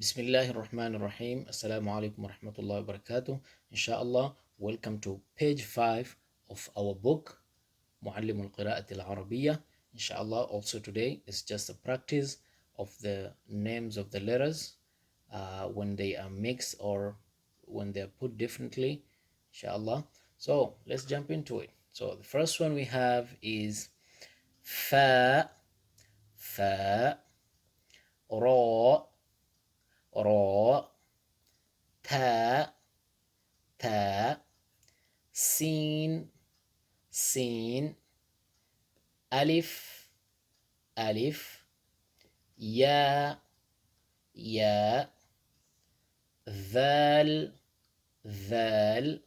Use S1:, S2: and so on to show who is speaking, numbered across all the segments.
S1: بسم الله الرحمن الرحيم. السلام عليكم ورحمة الله وبركاته. Inshallah, welcome to page 5 of our book معلم القراءة العربية. Inshallah, also today is just a practice of the names of the letters when they are mixed or when they are put differently. Inshallah. So let's jump into it. So the first one we have is fa, fa, ra, را تا تا سين سين ألف ألف يا يا ذال ذال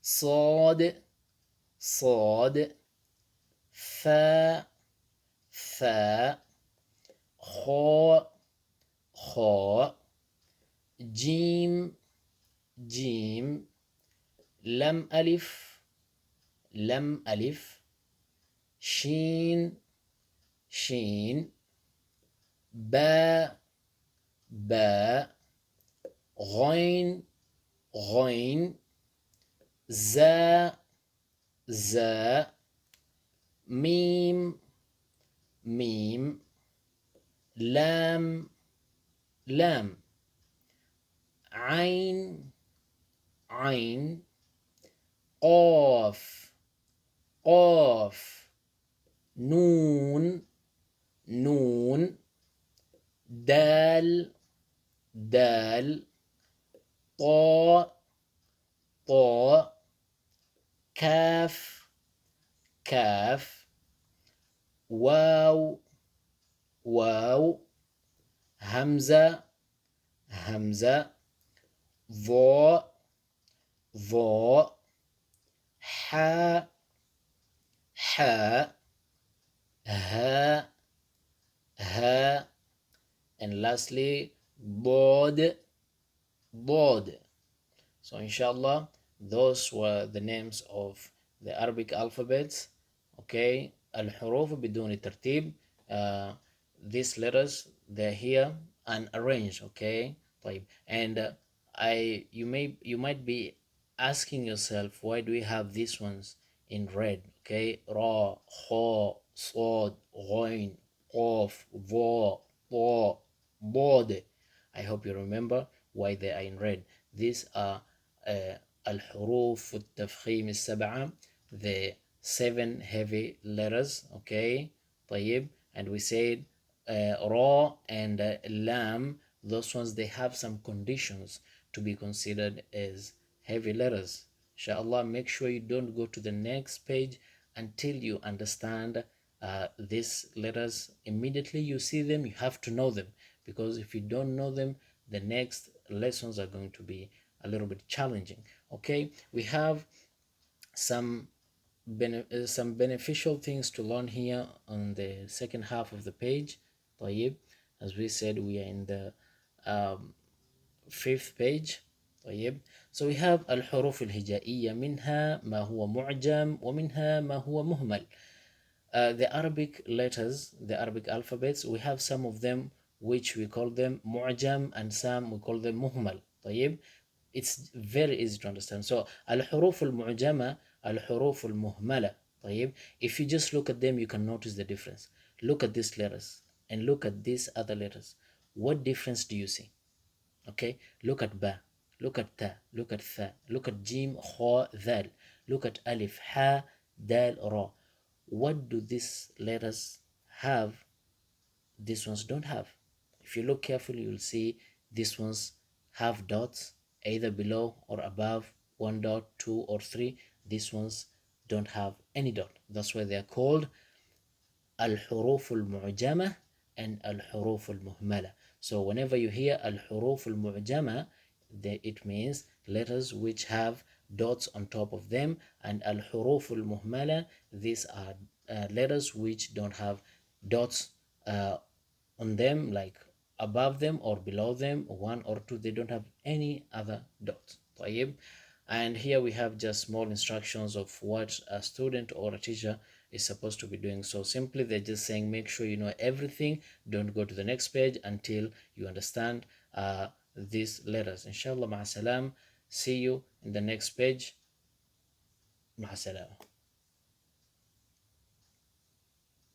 S1: صاد صاد ثا ثا خاء خاء جيم جيم لم ألف لم ألف شين شين باء باء غين غين زاء زاء ميم ميم لام لام عين عين قاف قاف نون نون دال دال طاء طاء كاف كاف واو واو همزة همزة ضاء ضاء حاء حاء هاء هاء and lastly ضاد ضاد. So inshallah those were the names of the Arabic alphabets. Okay, الحروف بدون الترتيب. These letters, they're here and arranged. Okay, طيب. And you might be asking yourself, why do we have these ones in red? Okay, را خا صاد غين قاف ضاء طاء ضاد. I hope you remember why they are in red. These are الحروف التفخيم السبعة, the 7 heavy letters. Okay, طيب. And we said Ra and Lam, those ones, they have some conditions to be considered as heavy letters. Inshallah, make sure you don't go to the next page until you understand these letters. Immediately you see them, you have to know them, because if you don't know them, the next lessons are going to be a little bit challenging. Okay, we have some beneficial things to learn here on the second half of the page. طيب, as we said, we are in the 5th page. طيب, so we have الحروف الهجائية, منها ما هو معجم ومنها ما هو مهمل. The Arabic letters, the Arabic alphabets, we have some of them which we call them معجم and some we call them مهمل. طيب, it's very easy to understand. So الحروف المعجمة, الحروف المهملة. طيب, if you just look at them, you can notice the difference. Look at these letters and look at these other letters. What difference do you see? Okay, look at ba, look at ta, look at tha, look at jim, kha, dhal, look at alif, ha, dal, ra. What do these letters have? These ones don't have. If you look carefully, you'll see these ones have dots either below or above, 1 dot, 2 or 3. These ones don't have any dot. That's why they are called الحروف المعجمة and الحروف المهملة. So whenever you hear الحروف المعجمة, it means letters which have dots on top of them, and الحروف المهملة, these are letters which don't have dots on them, like above them or below them, 1 or 2. They don't have any other dots. طيب. And here we have just small instructions of what a student or a teacher is supposed to be doing. So simply they're just saying make sure you know everything. Don't go to the next page until you understand these letters. Inshallah, ma'asalam. See you in the next page. Ma'asalam.